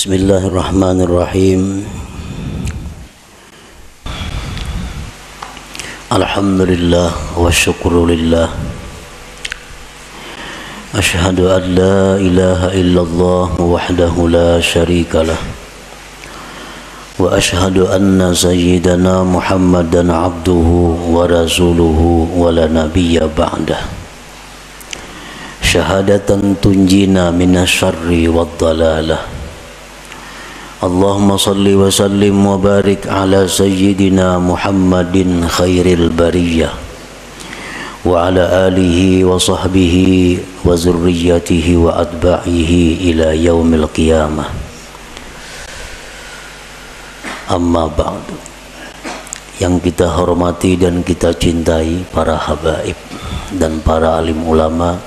Bismillahirrahmanirrahim. Alhamdulillah wa syukrulillah. Ashhadu an la ilaha illallah wahdahu la syarikalah. Wa ashhadu anna sayyidana Muhammadan abduhu wa rasuluhu wa la nabiyya ba'dah. Syahadatan tunjina minasyarri wad dalalah. Allahumma salli wa sallim wa barik ala sayyidina Muhammadin khairil bariyah wa ala alihi wa sahbihi wa zurriyatihi wa atba'ihi ila yaumil qiyamah. Amma ba'du. Yang kita hormati dan kita cintai para habaib dan para alim ulama,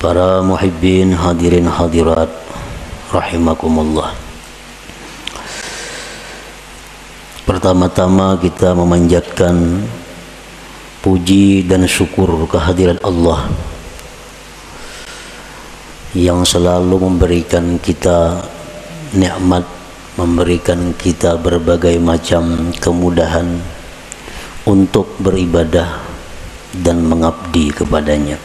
para muhibbin hadirin hadirat rahimakumullah. Pertama-tama kita memanjatkan puji dan syukur kehadirat Allah yang selalu memberikan kita nikmat, memberikan kita berbagai macam kemudahan untuk beribadah dan mengabdi kepadanya.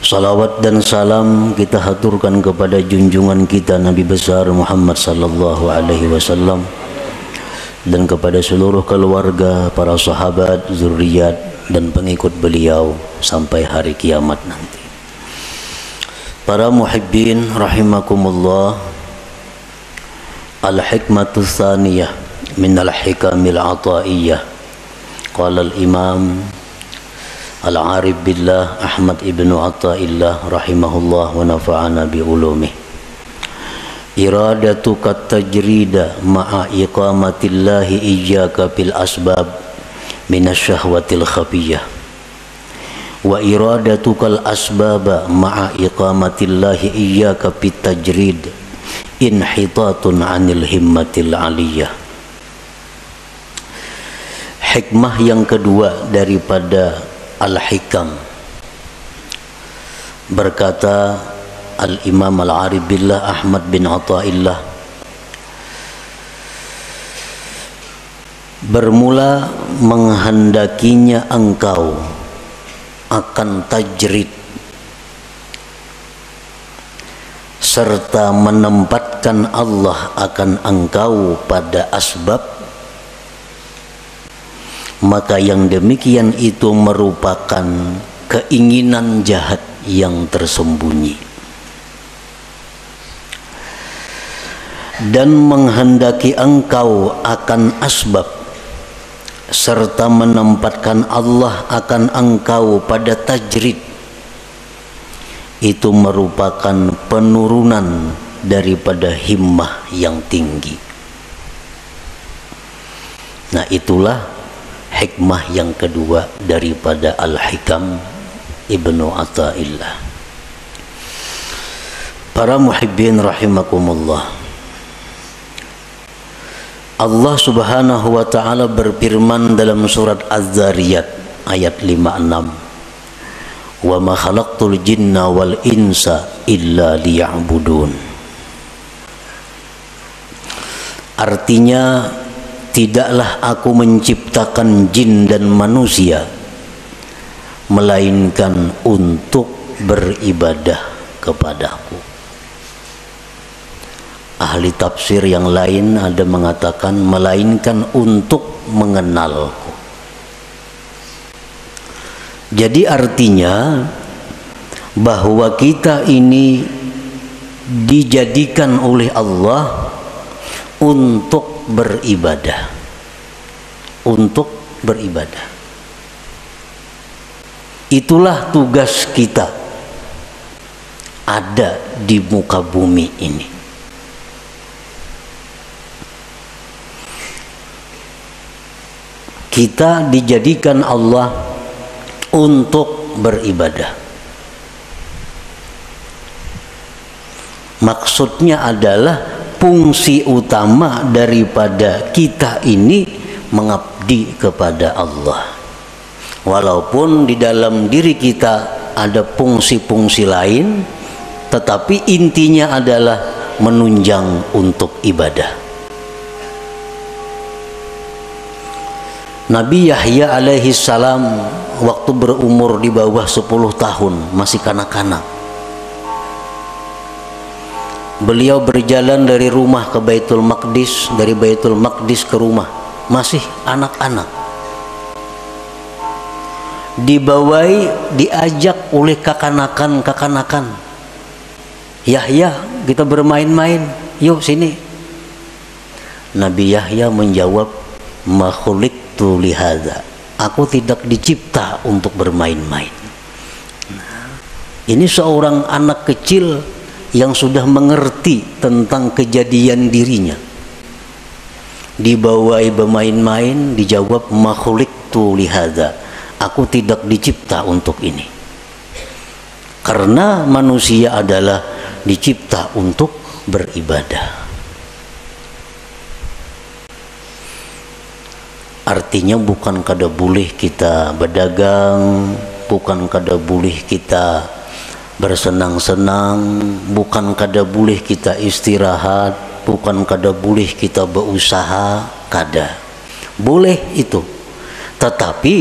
Salawat dan salam kita haturkan kepada junjungan kita Nabi besar Muhammad sallallahu alaihi wasallam dan kepada seluruh keluarga, para sahabat, zuriat dan pengikut beliau sampai hari kiamat nanti. Para muhibbin rahimakumullah, al-hikmatu tsaniyah min al-hikamil ataiyah. Qala al-imam al-arif billah Ahmad ibnu Atta'illah rahimahullah wa nafa'ana bi ulumih. Iradatuka tajrida ma'a iqamatillahi iyyaka bil asbab minasyahwatil khafiyah wa iradatukal asbaba ma'a iqamatillahi iyyaka bit tajrid inhitatun 'anil himmatil 'aliyah. Hikmah yang kedua daripada al-hikam, berkata al-imam al-arif billah Ahmad bin Atta'illah, bermula menghendakinya engkau akan tajrid serta menempatkan Allah akan engkau pada asbab, maka yang demikian itu merupakan keinginan jahat yang tersembunyi. Dan menghendaki engkau akan asbab serta menempatkan Allah akan engkau pada tajrid, itu merupakan penurunan daripada himmah yang tinggi. Nah, itulah hikmah yang kedua daripada Al-Hikam Ibnu Atta'illah. Para muhibbin rahimakumullah, Allah subhanahu wa ta'ala berfirman dalam surat Az-Zariyat ayat 56, wa ma khalaqtul jinna wal insa illa liya'budun. Artinya, tidaklah aku menciptakan jin dan manusia melainkan untuk beribadah kepadaku. Ahli tafsir yang lain ada mengatakan melainkan untuk mengenalku. Jadi artinya bahwa kita ini dijadikan oleh Allah untuk beribadah, untuk beribadah. Itulah tugas kita ada di muka bumi ini. Kita dijadikan Allah untuk beribadah. Maksudnya adalah fungsi utama daripada kita ini mengabdi kepada Allah. Walaupun di dalam diri kita ada fungsi-fungsi lain, tetapi intinya adalah menunjang untuk ibadah. Nabi Yahya alaihi salam waktu berumur di bawah 10 tahun, masih kanak-kanak, beliau berjalan dari rumah ke Baitul Maqdis, dari Baitul Maqdis ke rumah, masih anak-anak. Dibawai, diajak oleh kakanakan, Yahya, kita bermain-main, yuk sini. Nabi Yahya menjawab, ma khuliqtu lihadza, aku tidak dicipta untuk bermain-main. Ini seorang anak kecil yang sudah mengerti tentang kejadian dirinya. Dibawai bermain-main, dijawab ma khuliqtu lihadza, aku tidak dicipta untuk ini. Karena manusia adalah dicipta untuk beribadah. Artinya bukan kada boleh kita berdagang, bukan kada boleh kita bersenang-senang, bukan kada boleh kita istirahat, bukan kada boleh kita berusaha, kada. Boleh itu. Tetapi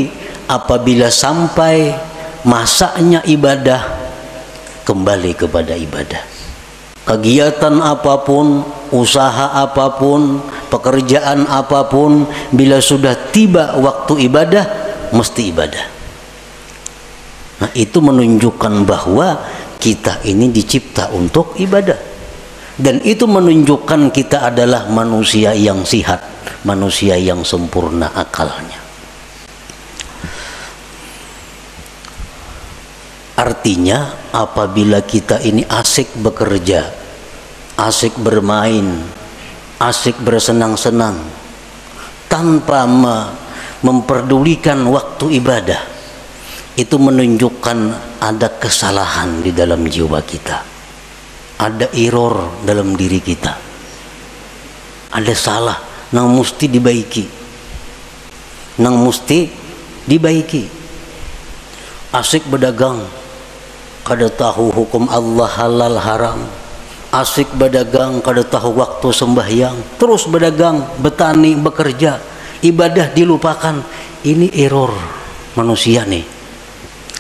apabila sampai masanya ibadah, kembali kepada ibadah. Kegiatan apapun, usaha apapun, pekerjaan apapun, bila sudah tiba waktu ibadah, mesti ibadah. Nah, itu menunjukkan bahwa kita ini dicipta untuk ibadah. Dan itu menunjukkan kita adalah manusia yang sihat, manusia yang sempurna akalnya. Artinya apabila kita ini asik bekerja, asik bermain, asik bersenang-senang, tanpa memperdulikan waktu ibadah, itu menunjukkan ada kesalahan di dalam jiwa kita, ada error dalam diri kita, ada salah yang mesti dibaiki, asik berdagang, kada tahu hukum Allah halal haram, asik berdagang kada tahu waktu sembahyang, terus berdagang, bertani, bekerja, ibadah dilupakan. Ini error manusia nih.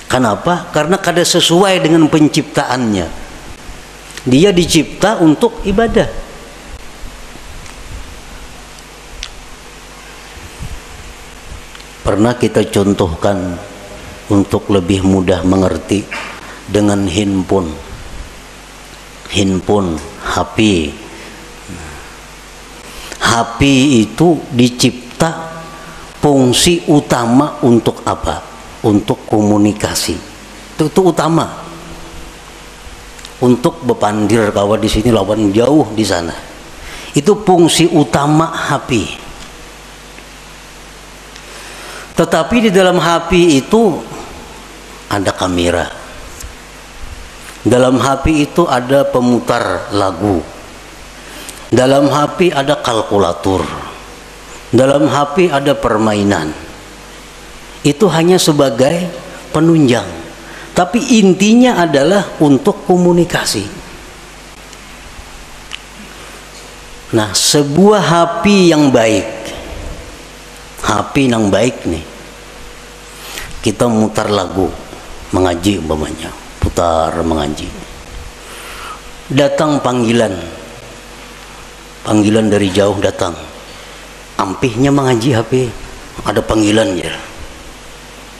Kenapa? Karena kada sesuai dengan penciptaannya. Dia dicipta untuk ibadah. Pernah kita contohkan untuk lebih mudah mengerti dengan handphone, HP. HP itu dicipta fungsi utama untuk apa? Untuk komunikasi. Itu utama. Untuk bepandir kawan di sini lawan jauh di sana. Itu fungsi utama HP. Tetapi di dalam HP itu ada kamera. Dalam HP itu ada pemutar lagu. Dalam HP ada kalkulator. Dalam HP ada permainan. Itu hanya sebagai penunjang. Tapi intinya adalah untuk komunikasi. Nah, sebuah HP yang baik, HP yang baik nih, kita mutar lagu, mengaji umpamanya, putar mengaji. Datang panggilan dari jauh datang, ampihnya mengaji HP, ada panggilan ya.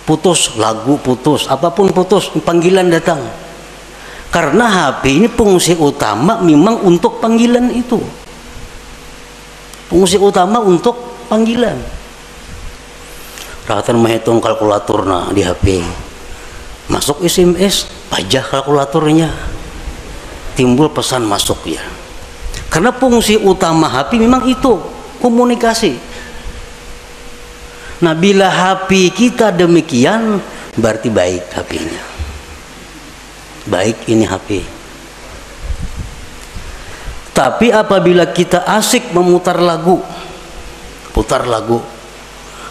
Putus lagu, putus apapun, putus panggilan datang. Karena HP ini fungsi utama memang untuk panggilan itu. Fungsi utama untuk panggilan. Rahatan menghitung kalkulator di HP. Masuk SMS, pajah kalkulatornya. Timbul pesan masuk ya. Karena fungsi utama HP memang itu, komunikasi. Nah, bila HP kita demikian, berarti baik HP-nya. Baik ini HP. Tapi apabila kita asik memutar lagu, putar lagu,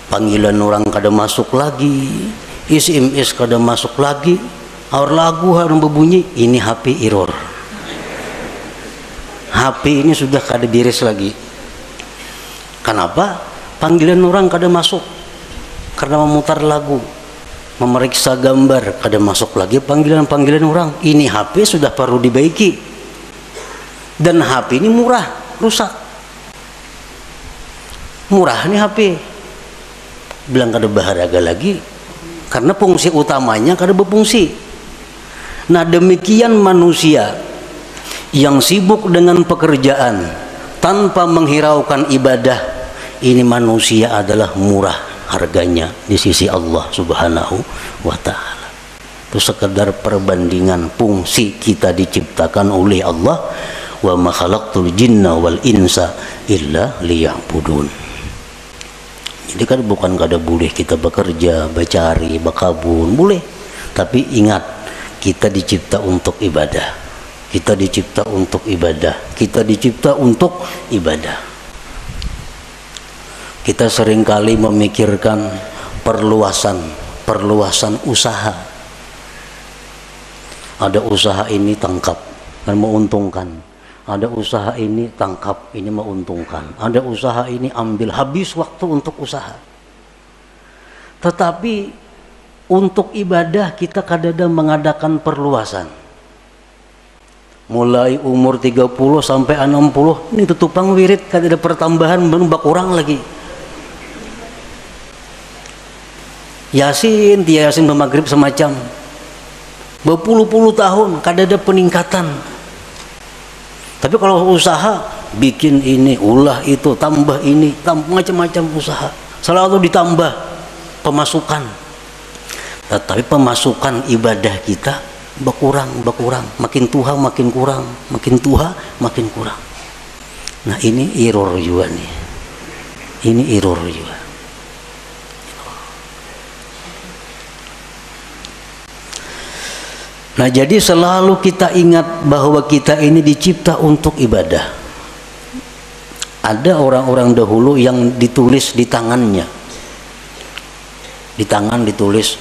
panggilan orang kada masuk lagi, SMS kada masuk lagi, lagu harus berbunyi, ini HP error. HP ini sudah kada beres lagi. Kenapa? Panggilan orang kada masuk karena memutar lagu, memeriksa gambar kada masuk lagi panggilan-panggilan orang. Ini HP sudah perlu dibaiki, dan HP ini murah, rusak. Murah nih HP, bilang kada berharga lagi karena fungsi utamanya kada berfungsi. Nah, demikian manusia yang sibuk dengan pekerjaan tanpa menghiraukan ibadah, ini manusia adalah murah harganya di sisi Allah Subhanahu wa ta'ala. Itu sekedar perbandingan fungsi kita diciptakan oleh Allah. Wa ma khalaqtul jinna wal insa illa liya'budun. Jadi kan bukan kada boleh kita bekerja, bercari, berkabun, boleh. Tapi ingat, kita dicipta untuk ibadah. Kita dicipta untuk ibadah. Kita dicipta untuk ibadah. Kita seringkali memikirkan perluasan usaha. Ada usaha ini tangkap dan menguntungkan. Ada usaha ini tangkap, ini menguntungkan. Ada usaha ini ambil, habis waktu untuk usaha. Tetapi untuk ibadah kita kadang-kadang mengadakan perluasan. Mulai umur 30 sampai 60, ini tutupang wirid, kada ada pertambahan, belum kurang lagi. Yasin, dia Yasin bermaghrib semacam berpuluh-puluh tahun, kada ada peningkatan. Tapi kalau usaha, bikin ini, ulah itu, tambah ini, macam-macam usaha, selalu ditambah pemasukan. Tetapi pemasukan ibadah kita berkurang, makin tua makin kurang, makin tua makin kurang. Nah, ini error juga nih. Ini error juga. Nah, jadi selalu kita ingat bahwa kita ini dicipta untuk ibadah. Ada orang-orang dahulu yang ditulis di tangannya. Di tangan ditulis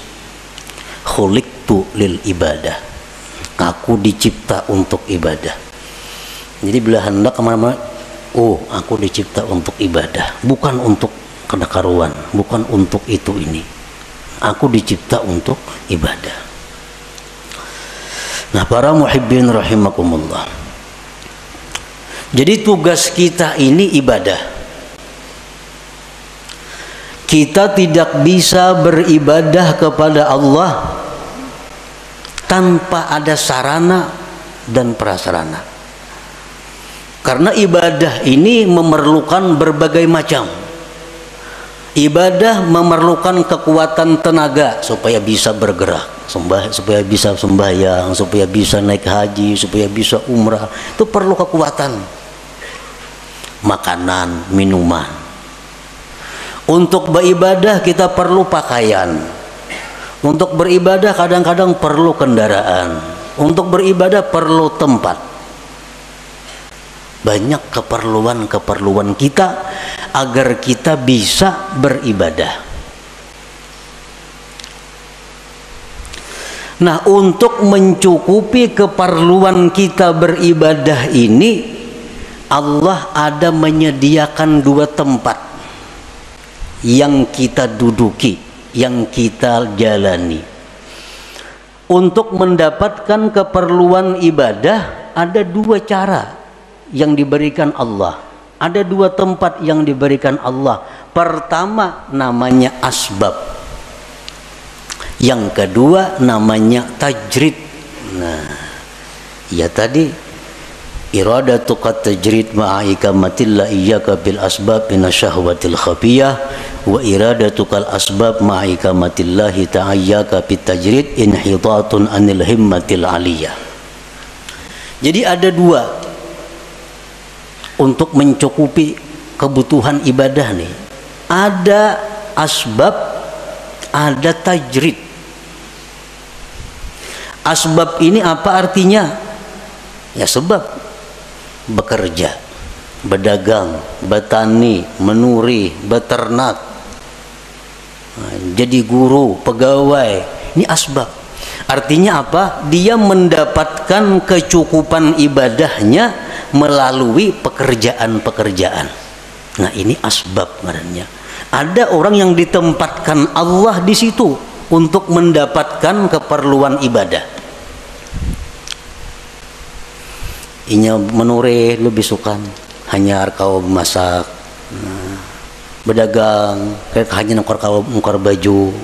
khuliqtu lil ibadah. Aku dicipta untuk ibadah. Jadi bila hendak kemana-mana, oh, aku dicipta untuk ibadah, bukan untuk kedekaruan, bukan untuk itu ini. Aku dicipta untuk ibadah. Nah, para muhibbin rahimakumullah. Jadi tugas kita ini ibadah. Kita tidak bisa beribadah kepada Allah tanpa ada sarana dan prasarana. Karena ibadah ini memerlukan berbagai macam. Ibadah memerlukan kekuatan tenaga supaya bisa bergerak, supaya bisa sembahyang, supaya bisa naik haji, supaya bisa umrah. Itu perlu kekuatan. Makanan, minuman. Untuk beribadah kita perlu pakaian. Untuk beribadah kadang-kadang perlu kendaraan. Untuk beribadah perlu tempat. Banyak keperluan kita agar kita bisa beribadah. Nah, untuk mencukupi keperluan kita beribadah ini, Allah ada menyediakan dua tempat yang kita duduki, yang kita jalani. Untuk mendapatkan keperluan ibadah ada dua cara yang diberikan Allah. Ada dua tempat yang diberikan Allah. Pertama namanya asbab. Yang kedua namanya tajrid. Nah, ya tadi iradatuka tajrid ma'a ikamatillah iyyaka bil asbab minasyahwatil khafiyah wa iradatukal asbab ma'a ikamatillahi ta'ayyaka bit tajrid inhitatun anil himmatil aliyah. Jadi ada dua untuk mencukupi kebutuhan ibadah nih. Ada asbab, ada tajrid. Asbab ini apa artinya? Ya sebab. Bekerja, berdagang, bertani, menuri, beternak, jadi guru, pegawai. Ini asbab. Artinya apa? Dia mendapatkan kecukupan ibadahnya melalui pekerjaan-pekerjaan. Nah, ini asbab ngarannya. Ada orang yang ditempatkan Allah di situ untuk mendapatkan keperluan ibadah. Inya menure lebih sukan hanya kau masak, berdagang kayak hanya nukar baju,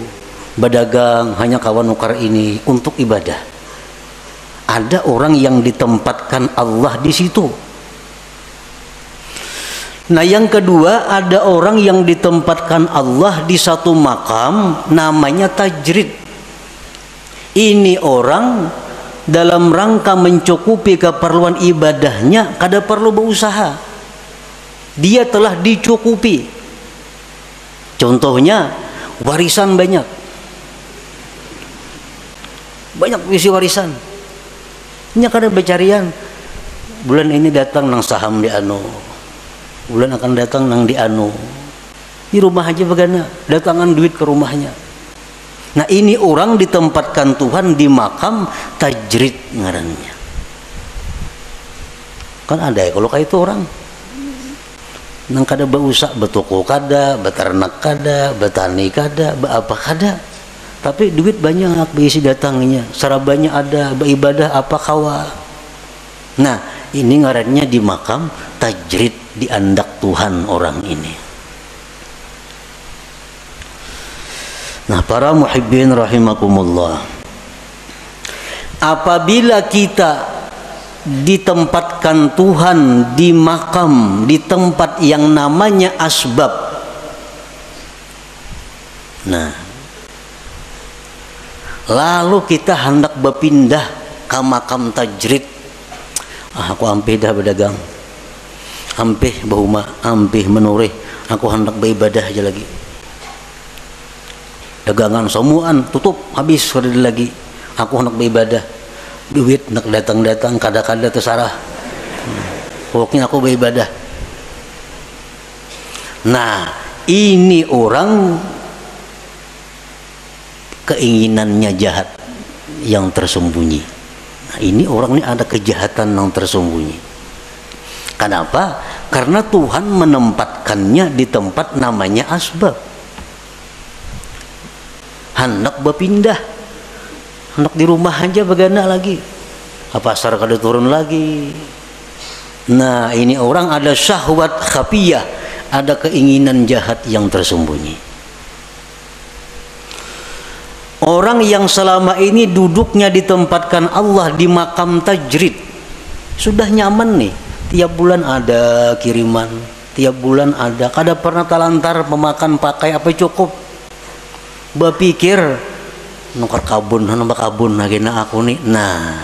berdagang hanya kawan nukar ini untuk ibadah. Ada orang yang ditempatkan Allah di situ. Nah, yang kedua, ada orang yang ditempatkan Allah di satu makam namanya tajrid. Ini orang dalam rangka mencukupi keperluan ibadahnya kada perlu berusaha. Dia telah dicukupi. Contohnya warisan banyak. Banyak isi warisan. Ini kada becarian. Bulan ini datang nang saham di anu. Bulan akan datang nang di anu. Di rumah aja begana, datangan duit ke rumahnya. Nah, ini orang ditempatkan Tuhan di makam tajrid ngarannya. Kan ada ya kalau kayak itu orang nang kada berusaha, betoko kada, beternak kada, betani kada, apa kada. Tapi duit banyak berisi datangnya, sarabanya ada, beribadah apa kawa. Nah, ini ngarannya di makam tajrid, diandak Tuhan orang ini. Nah, para muhibbin rahimakumullah, apabila kita ditempatkan Tuhan di makam, di tempat yang namanya asbab, nah, lalu kita hendak berpindah ke makam tajrid. Aku ampih dah berdagang, ampih bahuma, ampih menurih, aku hendak beribadah aja lagi. Dagangan semuaan tutup habis sudah lagi. Aku hendak beribadah, duit nak datang kada terserah. Pokoknya aku beribadah. Nah, ini orang keinginannya jahat yang tersembunyi. Nah, ini orang ini ada kejahatan yang tersembunyi. Kenapa? Karena Tuhan menempatkannya di tempat namanya asbab. Hendak berpindah, hendak di rumah aja begana lagi, pasar kada turun lagi. Nah, ini orang ada syahwat khafiyah, ada keinginan jahat yang tersembunyi. Orang yang selama ini duduknya ditempatkan Allah di makam tajrid, sudah nyaman nih, tiap bulan ada kiriman, tiap bulan ada, kada pernah talantar memakan pakai apa cukup. Berpikir nukar kabun, anak bakabun lagi na aku nih. Nah,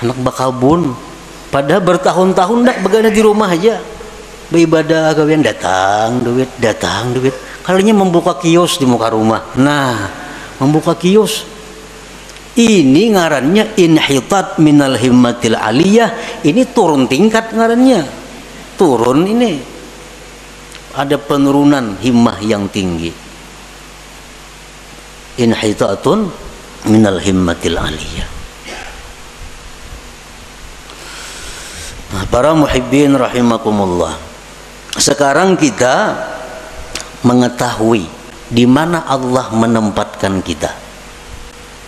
anak bakabun pada bertahun-tahun dak begana di rumah aja beribadah, kawian datang duit. Kalinya membuka kios di muka rumah. Nah, membuka kios ini ngarannya inhitat minal himmatil aliyah. Ini turun tingkat ngarannya, turun ini, ada penurunan himmah yang tinggi. Inhitatun minal himmatil aliyah. Nah, para muhibbin rahimakumullah, sekarang kita mengetahui di mana Allah menempatkan kita.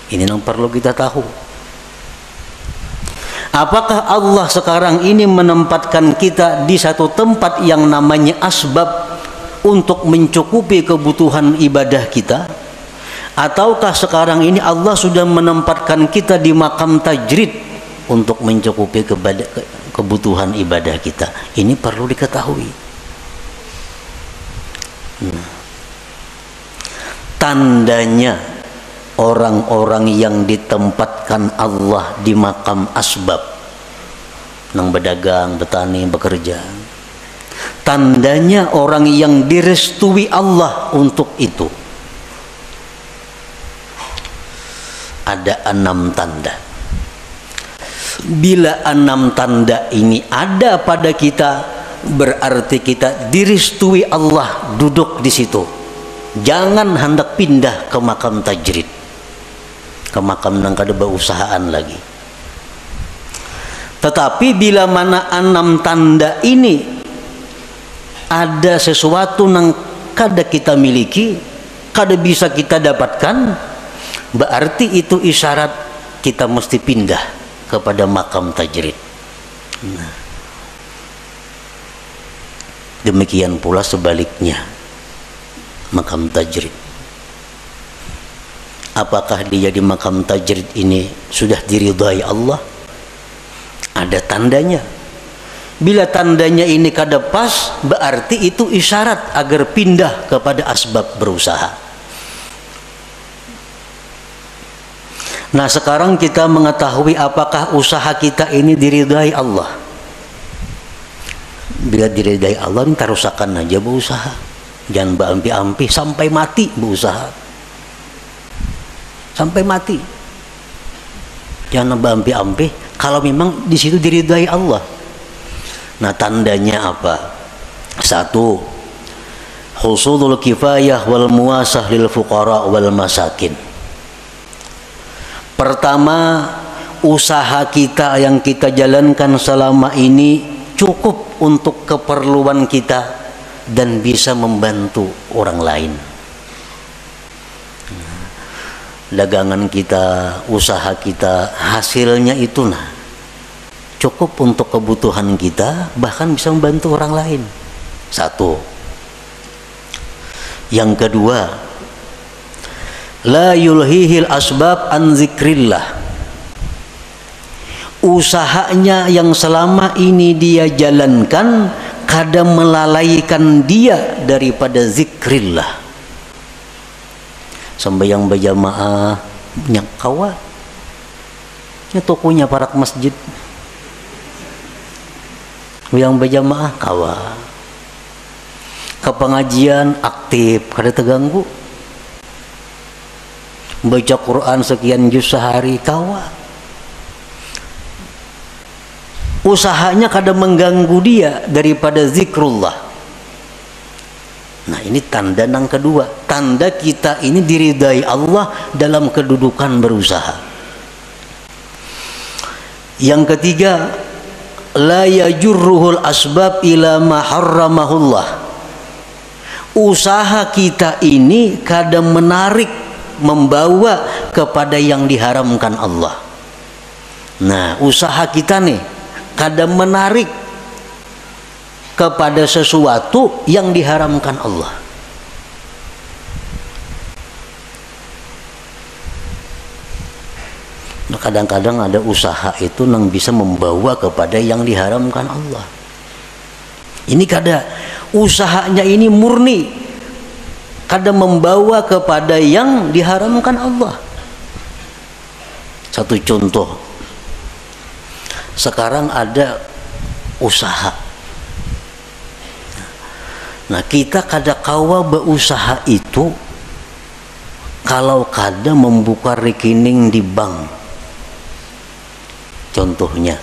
Ini yang perlu kita tahu. Apakah Allah sekarang ini menempatkan kita di satu tempat yang namanya asbab untuk mencukupi kebutuhan ibadah kita? Ataukah sekarang ini Allah sudah menempatkan kita di makam tajrid untuk mencukupi kebutuhan ibadah kita? Ini perlu diketahui. Tandanya orang-orang yang ditempatkan Allah di makam asbab, nang berdagang, bertani, bekerja, tandanya orang yang direstui Allah untuk itu. Ada 6 tanda. Bila 6 tanda ini ada pada kita, berarti kita direstui Allah duduk di situ. Jangan hendak pindah ke makam tajrid, ke makam nang kada berusahaan lagi. Tetapi bila mana 6 tanda ini ada sesuatu yang kada kita miliki, kada bisa kita dapatkan, berarti itu isyarat kita mesti pindah kepada makam tajrid. Nah, demikian pula sebaliknya, makam tajrid. Apakah dia di makam tajrid ini sudah diridhai Allah? Ada tandanya. Bila tandanya ini kada pas, berarti itu isyarat agar pindah kepada asbab berusaha. Nah, sekarang kita mengetahui apakah usaha kita ini diridhai Allah. Bila diridhai Allah, ini tarusakan aja berusaha. Jangan berampi-ampi sampai mati berusaha. Sampai mati. Jangan berampi-ampi kalau memang di situ diridhai Allah. Nah, tandanya apa? 1. Husulul kifayah wal muwasah lil fuqara wal masakin. Pertama, usaha kita yang kita jalankan selama ini cukup untuk keperluan kita dan bisa membantu orang lain. Dagangan kita, usaha kita, hasilnya itu cukup untuk kebutuhan kita, bahkan bisa membantu orang lain. 1. Yang kedua, la yulhihil asbab an zikrillah. Usahanya yang selama ini dia jalankan kada melalaikan dia daripada zikrillah. Sembahyang berjamaah nyakawa nya tokonya parak masjid yang berjamaah kawa, ke pengajian aktif kada terganggu, baca Quran sekian juz sehari kawa, usahanya kada mengganggu dia daripada zikrullah. Nah, ini tanda yang kedua, tanda kita ini diridai Allah dalam kedudukan berusaha. Yang ketiga, la yajurruhul asbab ila ma harramahullah. Usaha kita ini kadang menarik, membawa kepada yang diharamkan Allah. Nah, usaha kita nih kadang menarik kepada sesuatu yang diharamkan Allah. Nah, kadang-kadang ada usaha itu yang bisa membawa kepada yang diharamkan Allah. Ini kada usahanya ini murni, kada membawa kepada yang diharamkan Allah. Satu contoh, sekarang ada usaha. Nah, kita kada kawa berusaha itu kalau kada membuka rekening di bank. Contohnya,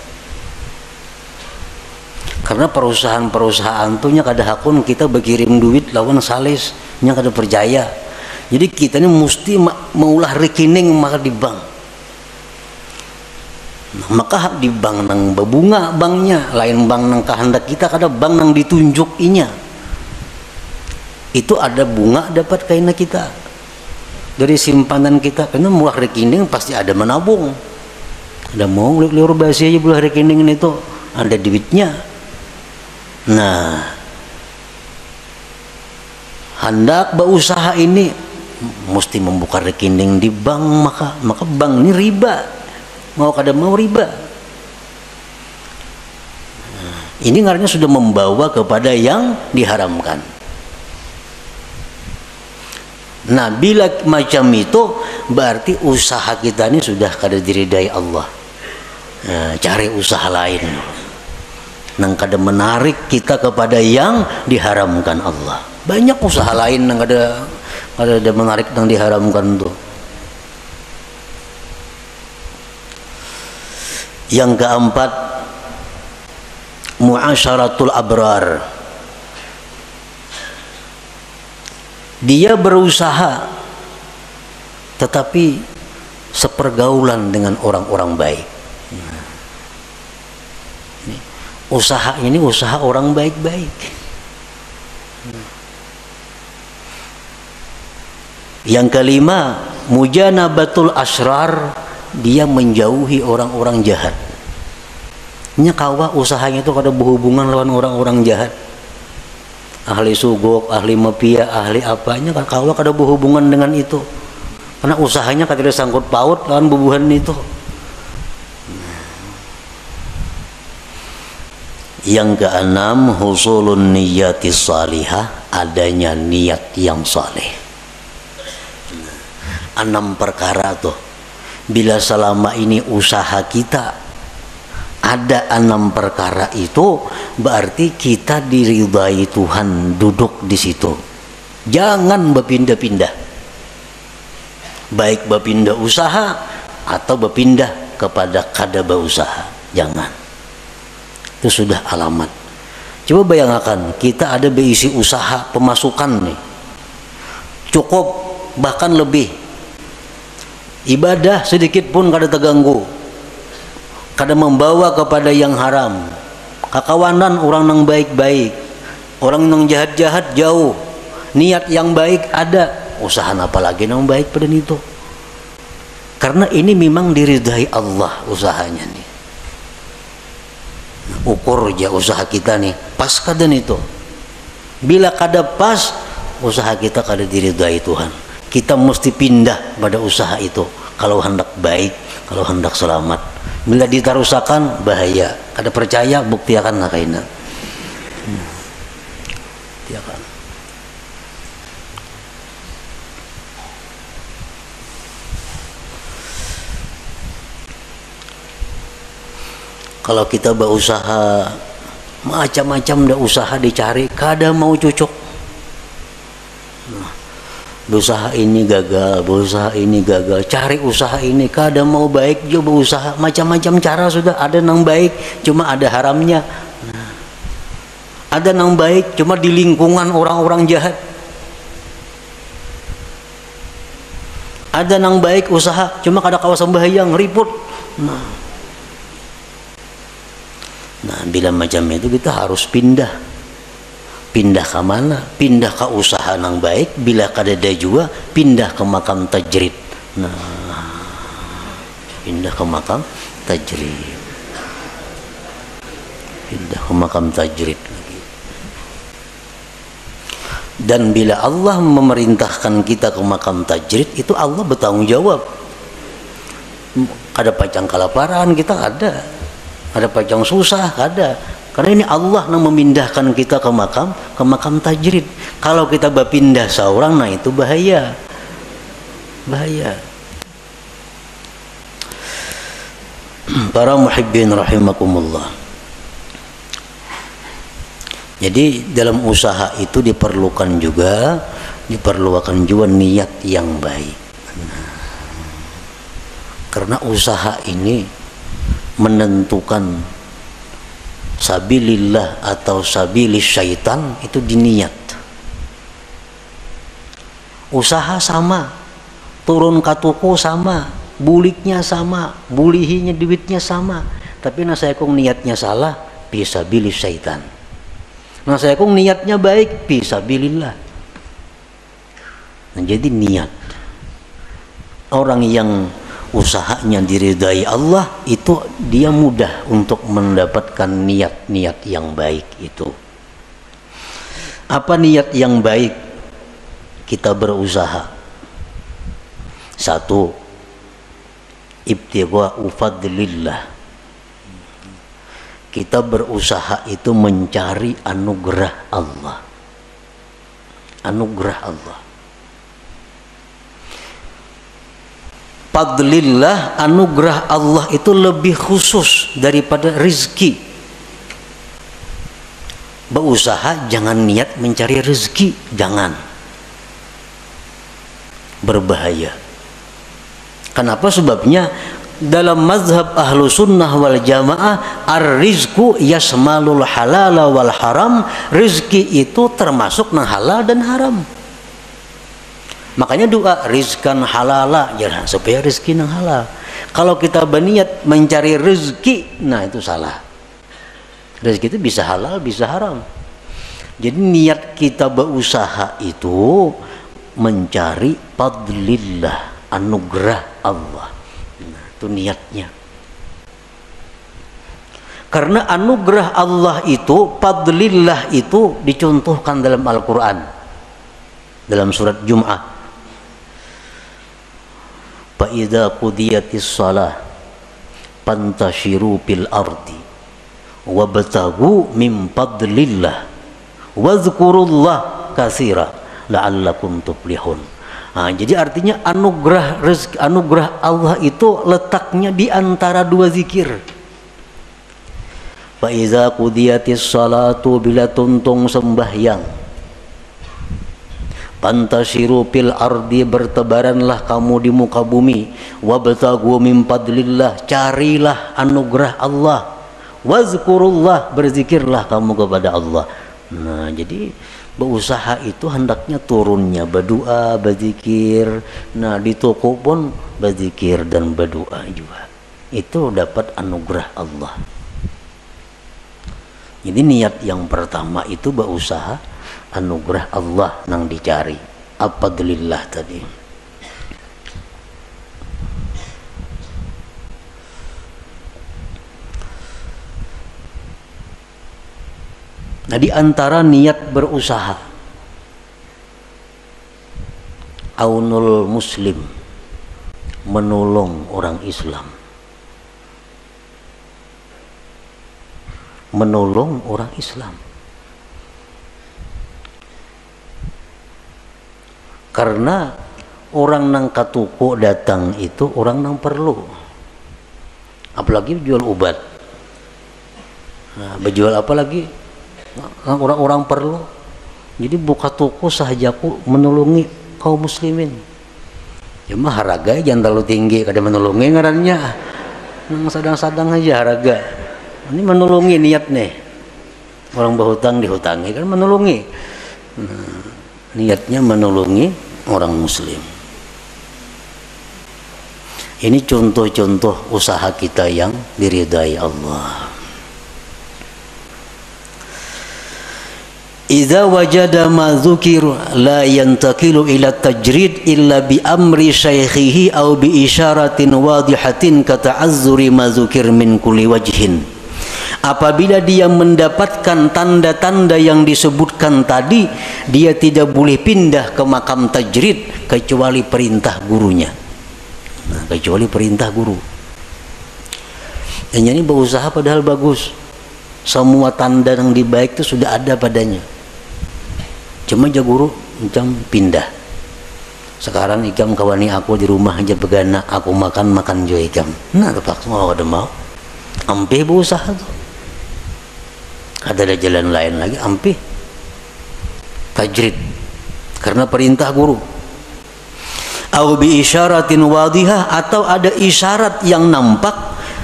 karena perusahaan-perusahaan tuh nya kada hakun kita berkirim duit lawan sales nya kada percaya. Jadi kita ini mesti maulah rekening maka di bank. Nah, maka di bank nang berbunga banknya, lain bank nang kehendak kita, kada bank nang ditunjuk inya. Itu ada bunga dapat kaina kita dari simpanan kita, karena mulai rekening pasti ada menabung, ada mau liur basi aja mulai rekening itu ada duitnya. Nah, hendak berusaha ini mesti membuka rekening di bank, maka bank ini riba, mau kada mau riba. Nah, ini ngarannya sudah membawa kepada yang diharamkan. Nah, bila macam itu berarti usaha kita ini sudah kada diridai Allah. Nah, cari usaha lain nang kada menarik kita kepada yang diharamkan Allah. Banyak usaha lain nang kada menarik nang diharamkan tuh. Yang keempat, muasyaratul abrar. Dia berusaha tetapi sepergaulan dengan orang-orang baik. Usahanya ini usaha orang baik-baik. Yang kelima, mujanabatul asrar, dia menjauhi orang-orang jahat. Nya kawa usahanya itu kada berhubungan lawan orang-orang jahat. Ahli sugok, ahli mafia, ahli apanya kan kawa kada berhubungan dengan itu. Karena usahanya kada sangkut paut lawan bubuhan itu. Yang keenam, husulun niyati salihah, adanya niat yang saleh. 6 perkara tuh. Bila selama ini usaha kita ada 6 perkara itu, berarti kita diridai Tuhan duduk di situ. Jangan berpindah-pindah. Baik berpindah usaha atau berpindah kepada kada berusaha. Jangan. Itu sudah alamat. Coba bayangkan kita ada berisi usaha pemasukan nih cukup bahkan lebih, ibadah sedikit pun kada terganggu, kada membawa kepada yang haram, kakawanan orang yang baik-baik, orang yang jahat-jahat jauh, niat yang baik ada, usaha apalagi yang baik pada itu. Karena ini memang diridai Allah usahanya nih. Ukur aja usaha kita nih pas kada itu. Bila kada pas, usaha kita kada diridai Tuhan. Kita mesti pindah pada usaha itu kalau hendak baik, kalau hendak selamat. Bila ditarusakan bahaya. Kada percaya buktiakan lah kaina. Buktiakan. Kalau kita berusaha macam-macam dah usaha dicari, kada mau cocok. Berusaha ini gagal, berusaha ini gagal, cari usaha ini kada mau baik juga berusaha, macam-macam cara sudah ada yang baik, cuma ada haramnya. Ada yang baik cuma di lingkungan orang-orang jahat. Ada yang baik usaha cuma kada kawasan bahayang ribut. Nah, bila macam itu kita harus pindah ke mana? Pindah ke usaha yang baik. Bila kadada juga pindah ke makam tajrid. Nah, pindah ke makam tajrid, pindah ke makam tajrid lagi. Dan bila Allah memerintahkan kita ke makam tajrid, itu Allah bertanggung jawab. Ada pacang kelaparan kita ada pacang susah ada, karena ini Allah yang memindahkan kita ke makam tajrid. Kalau kita berpindah seorang, nah itu bahaya. Para muhibbin rahimakumullah. Jadi dalam usaha itu diperlukan juga niat yang baik. Karena usaha ini menentukan sabilillah atau sabilis syaitan itu diniat. Usaha sama, turun katuku sama, buliknya sama, bulihinya duitnya sama, tapi nasayakung niatnya salah, fisabilis syaitan. Nasayakung niatnya baik, fisabilillah. Nah, jadi niat. Orang yang usahanya diridai Allah itu dia mudah untuk mendapatkan niat-niat yang baik itu. Apa niat yang baik? Kita berusaha. 1. Ibtigha'u fadlillah. Kita berusaha itu mencari anugerah Allah. Anugerah Allah. Fadlillah, anugerah Allah itu lebih khusus daripada rezeki. Berusaha jangan niat mencari rezeki, jangan. Berbahaya. Kenapa? Sebabnya dalam mazhab ahlu sunnah wal jamaah, ar-rizku yasmalul halala wal haram. Rezeki itu termasuk yang halal dan haram. Makanya doa rizkan halala, ya, supaya rezeki yang halal. Kalau kita berniat mencari rezeki, nah itu salah. Rezeki itu bisa halal, bisa haram. Jadi niat kita berusaha itu mencari fadlillah, anugerah Allah. Nah, itu niatnya. Karena anugerah Allah itu, fadlillah itu dicontohkan dalam Al-Quran, dalam surat Jum'ah. Fa idza qudiyatis shalah fantashiru fil ardi wabtaghu min fadlillah wazkurullah katsira la'allakum tuflihun. Nah, jadi artinya anugerah rezeki, anugerah Allah itu letaknya di antara dua zikir. Fa iza qudiyatis salatu, bila tuntung sembahyang, pantashiru fil ardi, bertebaranlah kamu di muka bumi, wabtaghu min fadlillah, carilah anugerah Allah, wazkurullah, berzikirlah kamu kepada Allah. Nah, jadi berusaha itu hendaknya turunnya berdoa, berzikir. Nah, di toko pun berzikir dan berdoa juga. Itu dapat anugerah Allah. Jadi niat yang pertama itu berusaha anugerah Allah nang dicari. Alhamdulillah tadi. Nah, di antara niat berusaha, aunul muslim, menolong orang Islam, menolong orang Islam. Karena orang nang katuko datang itu orang nang perlu, apalagi jual obat. Nah, berjual apa lagi? Orang-orang perlu. Jadi buka toko sahajaku menolongi kaum muslimin. Ya mah haraga jangan terlalu tinggi kada menolongi ngarannya. Nang sadang-sadang aja haraga. Ini menolongi niat nih. Orang berhutang dihutangi kan menolongi. Nah, niatnya menolongi orang muslim. Ini contoh-contoh usaha kita yang diridai Allah. Idza wajada ma dzukir la yantaqilu ila tajrid illa bi amri syaikhihi aw bi isyaratin wadihatin ka ta'azzuri ma dzukir min kulli wajhin. Apabila dia mendapatkan tanda-tanda yang disebutkan tadi, dia tidak boleh pindah ke makam tajrid kecuali perintah gurunya. Nah, kecuali perintah guru. Dan ini berusaha padahal bagus. Semua tanda yang dibaik itu sudah ada padanya. Cuma aja guru macam pindah. Sekarang ikam kawani aku di rumah aja begana, aku makan juga ikam. Nah, terpaksa mau ada mau. Ampe berusaha tuh. Ada jalan lain lagi, ampe tajrid karena perintah guru. Au bi isyaratin wadihah, atau ada isyarat yang nampak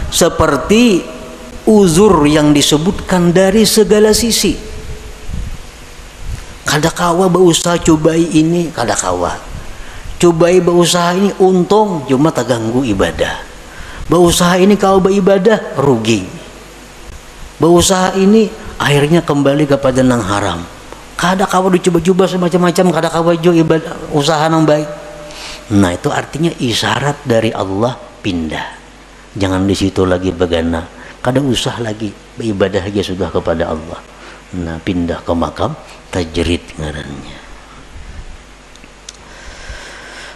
seperti uzur yang disebutkan dari segala sisi. Kada kawa berusaha cobai ini, kada kawa. Cobai berusaha ini untung, cuma tak ganggu ibadah. Berusaha ini kau beribadah rugi. Berusaha ini akhirnya kembali kepada nang haram. Kada kawa dicoba-coba semacam-macam, kada kawa jo ibadah usaha nang baik. Nah, itu artinya isyarat dari Allah pindah. Jangan di situ lagi begana. Kada usah lagi beribadah aja sudah kepada Allah. Nah, pindah ke makam tajrid ngarannya.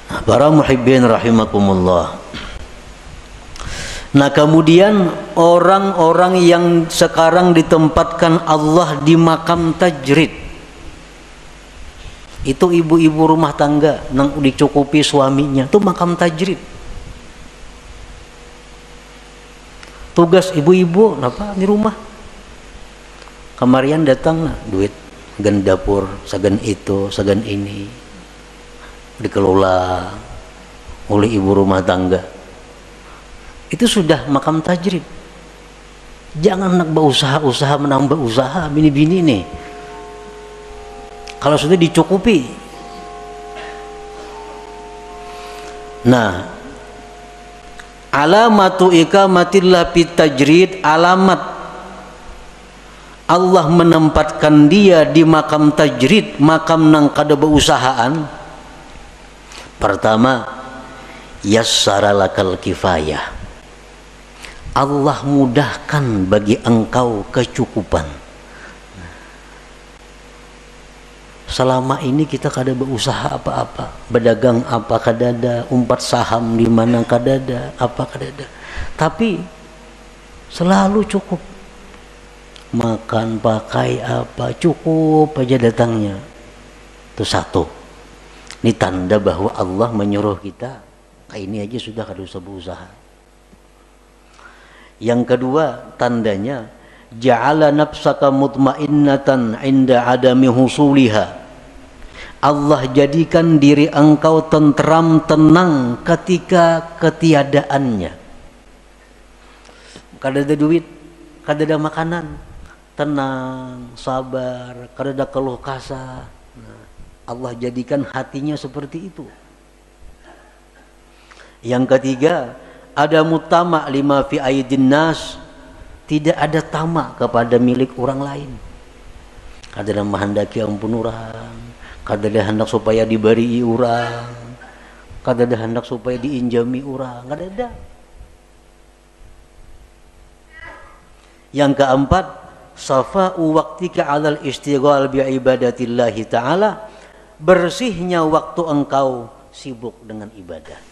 Nah, para muhibbin rahimakumullah. Nah, kemudian orang-orang yang sekarang ditempatkan Allah di makam tajrid, itu ibu-ibu rumah tangga nang dicukupi suaminya, itu makam tajrid. Tugas ibu-ibu apa di rumah? Kemarian datang nah, duit gen dapur, sagan itu, sagan ini dikelola oleh ibu rumah tangga. Itu sudah makam tajrid. Jangan nak berusaha menambah usaha bini-bini nih. Kalau sudah dicukupi. Nah, alamatu ikamatillah fit tajrid, alamat Allah menempatkan dia di makam tajrid, makam nang kada beusahaan. Pertama, yassara lakal kifayah. Allah mudahkan bagi engkau kecukupan. Selama ini kita kada berusaha apa-apa, berdagang apa kadada, umpat saham di mana kadada, apa kadada. Tapi selalu cukup. Makan, pakai apa, cukup aja datangnya. Itu satu. Ini tanda bahwa Allah menyuruh kita, ini aja sudah kada usah berusaha. Yang kedua, tandanya ja'ala nafsaka mutmainnatan 'inda adami husuliha. Allah jadikan diri engkau tentram, tenang ketika ketiadaannya. Kada ada duit, kada ada makanan, tenang, sabar, kada ada keluh kesah. Nah, Allah jadikan hatinya seperti itu. Yang ketiga, ada mutama lima fi aidin nas. Tidak ada tamak kepada milik orang lain. Kada ada menghendaki ampun orang, kada ada hendak supaya diberi orang, kada ada hendak supaya diinjami orang, kada ada. Yang keempat, safa'u waqtika 'alal istighal bi ibadatillahi ta'ala. Bersihnya waktu engkau sibuk dengan ibadah.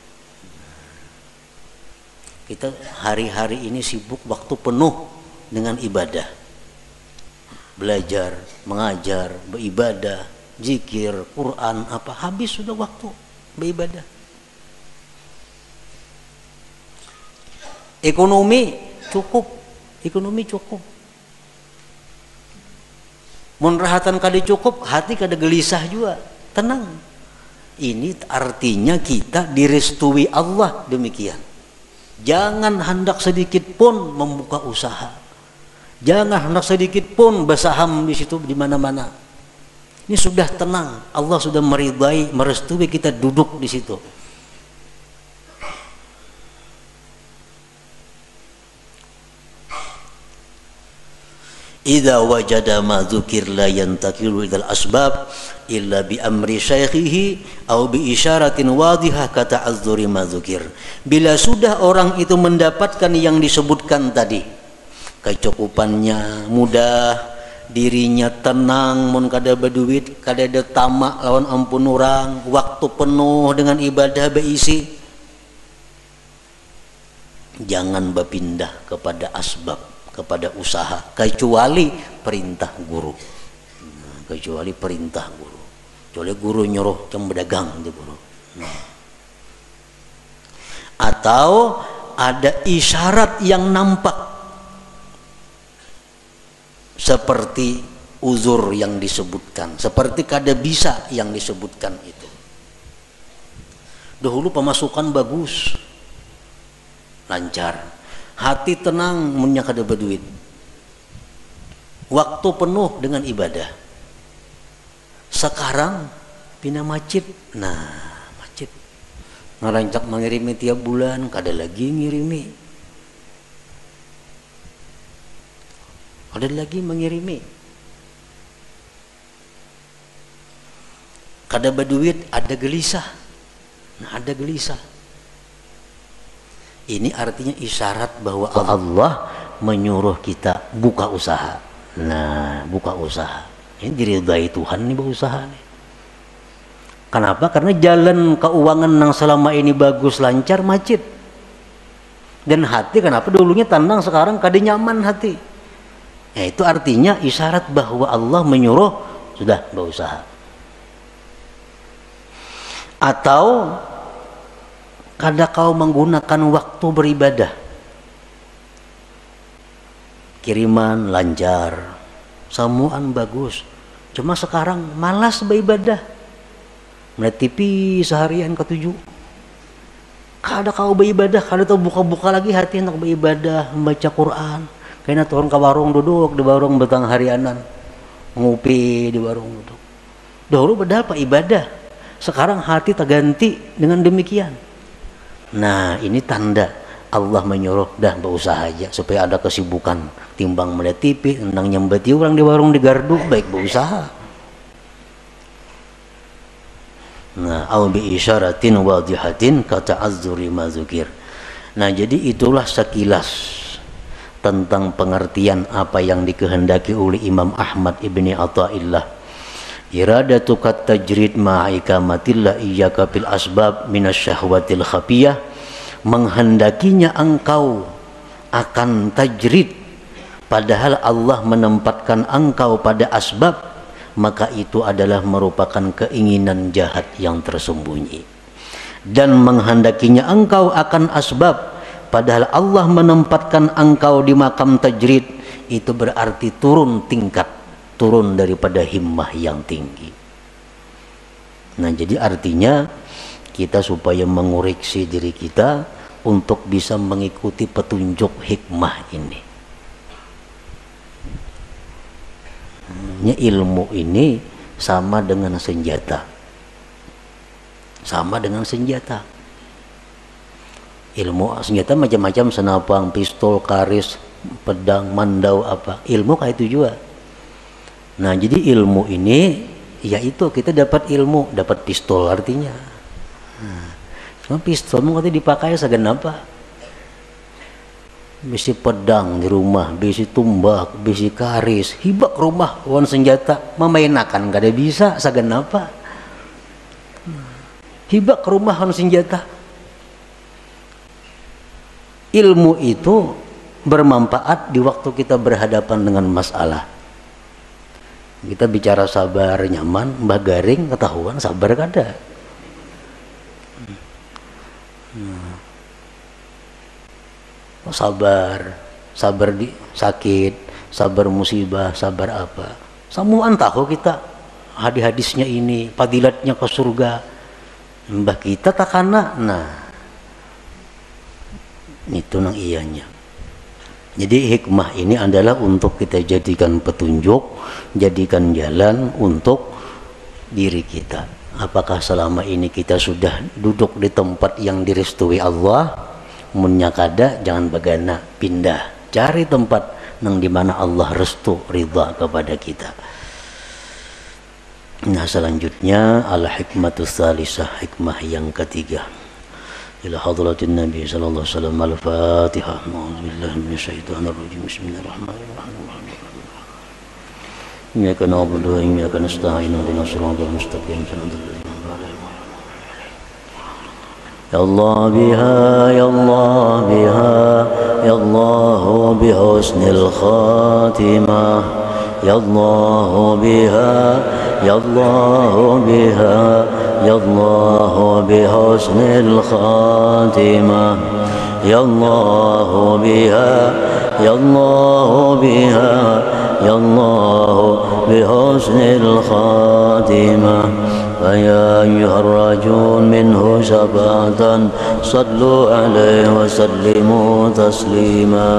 Kita hari-hari ini sibuk waktu penuh dengan ibadah. Belajar, mengajar, beribadah, zikir, Quran, apa habis sudah waktu beribadah. Ekonomi cukup. Mun rahatan kada cukup, hati kada gelisah juga, tenang. Ini artinya kita direstui Allah demikian. Jangan hendak sedikit pun membuka usaha. Jangan hendak sedikit pun bersaham di situ di mana-mana. Ini sudah tenang. Allah sudah meridai, merestui kita duduk di situ. Idza wajada ma dzukir la yantakilu idal asbab illa bi amri syaikhihi au bi isyaratin wadihah kata'azzuri ma dzukir. Bila sudah orang itu mendapatkan yang disebutkan tadi, kecukupannya mudah, dirinya tenang, mun kada berduit, kada ada tamak lawan ampun orang, waktu penuh dengan ibadah beisi, jangan berpindah kepada asbab, kepada usaha, kecuali perintah guru. Kecuali perintah guru. Kecuali guru nyuruh jam berdagang di guru. Atau ada isyarat yang nampak seperti uzur yang disebutkan, seperti kada bisa yang disebutkan itu. Dahulu pemasukan bagus, lancar, hati tenang, munnya kada berduit, waktu penuh dengan ibadah. Sekarang pindah masjid, masjid ngarancak mengirimi tiap bulan, kada lagi ngirimi, kada lagi mengirimi, kada berduit, ada gelisah, ada gelisah. Ini artinya isyarat bahwa Allah menyuruh kita buka usaha. Buka usaha. Ini diridai Tuhan nih berusaha nih. Kenapa? Karena jalan keuangan yang selama ini bagus, lancar, macet. Dan hati kenapa dulunya tenang, sekarang kada nyaman hati. Ya, itu artinya isyarat bahwa Allah menyuruh sudah berusaha. Atau kada kau menggunakan waktu beribadah, kiriman lancar, semuaan bagus, cuma sekarang malas beribadah, melihat TV seharian ketujuh, kada kau beribadah, kada tahu buka-buka lagi hati hendak beribadah, membaca Quran, kayaknya turun ke warung, duduk di warung betang harianan, ngopi di warung duduk. Dahulu padahal pak ibadah, sekarang hati terganti dengan demikian. Ini tanda Allah menyuruh dah berusaha aja supaya ada kesibukan, timbang melihat TV, endang nyembeti orang di warung di gardu, baik berusaha. Nah, au bi isyaratin wadihatin kata'azzuri ma dzukir. Nah, jadi itulah sekilas tentang pengertian apa yang dikehendaki oleh Imam Ahmad ibni Athaillah. Iradatu kat tajrid ma'ikamatillah iyyaka fil asbab minasyahwatil khafiyah, menghendakinya engkau akan tajrid padahal Allah menempatkan engkau pada asbab, maka itu adalah merupakan keinginan jahat yang tersembunyi. Dan menghendakinya engkau akan asbab padahal Allah menempatkan engkau di makam tajrid, itu berarti turun tingkat, turun daripada himmah yang tinggi. Nah, jadi artinya kita supaya mengoreksi diri kita untuk bisa mengikuti petunjuk hikmah ini. Ilmu ini sama dengan senjata. Sama dengan senjata. Ilmu senjata macam-macam, senapang, pistol, karis, pedang, mandau, apa. Ilmu kayak itu juga. Nah, jadi ilmu ini yaitu kita dapat ilmu, dapat pistol artinya. Cuma pistol mau dipakai segenapa. Bisi pedang di rumah, bisi tumbak, bisi karis, hibak rumah wan senjata, memainakan kada bisa segenapa. Hibak rumah wan senjata. Ilmu itu bermanfaat di waktu kita berhadapan dengan masalah. Kita bicara sabar nyaman, mbah garing ketahuan sabar kada. Sabar di sakit, sabar musibah, sabar apa. Samuan tahu kita hadis-hadisnya ini, fadilatnya ke surga. Mbah kita takana, nah itu nang iyanya. Jadi hikmah ini adalah untuk kita jadikan petunjuk, jadikan jalan untuk diri kita. Apakah selama ini kita sudah duduk di tempat yang direstui Allah? Munnya kada, jangan bagana, pindah, cari tempat nang dimana Allah restu ridha kepada kita. Nah, selanjutnya al-hikmatus salisah, hikmah yang ketiga. Ila hadratin Nabi sallallahu alaihi wasallam. Al-Fatihah. A'udzubillahi minasyaitonir rajim. Bismillahirrahmanirrahim. Iyyaka na'budu wa iyyaka nasta'in. Ihdinas siratal mustaqim. Ya Allah biha, ya Allah biha, ya Allah bihusnil khatimah. Ya Allah biha, ya Allah biha, ya Allah bihusnil khatimah. Ya Allah biha, ya Allah biha, ya Allah bihusnil khatimah. فيا أيها الرجل منه شفاعة صلوا عليه وسلموا تسليما.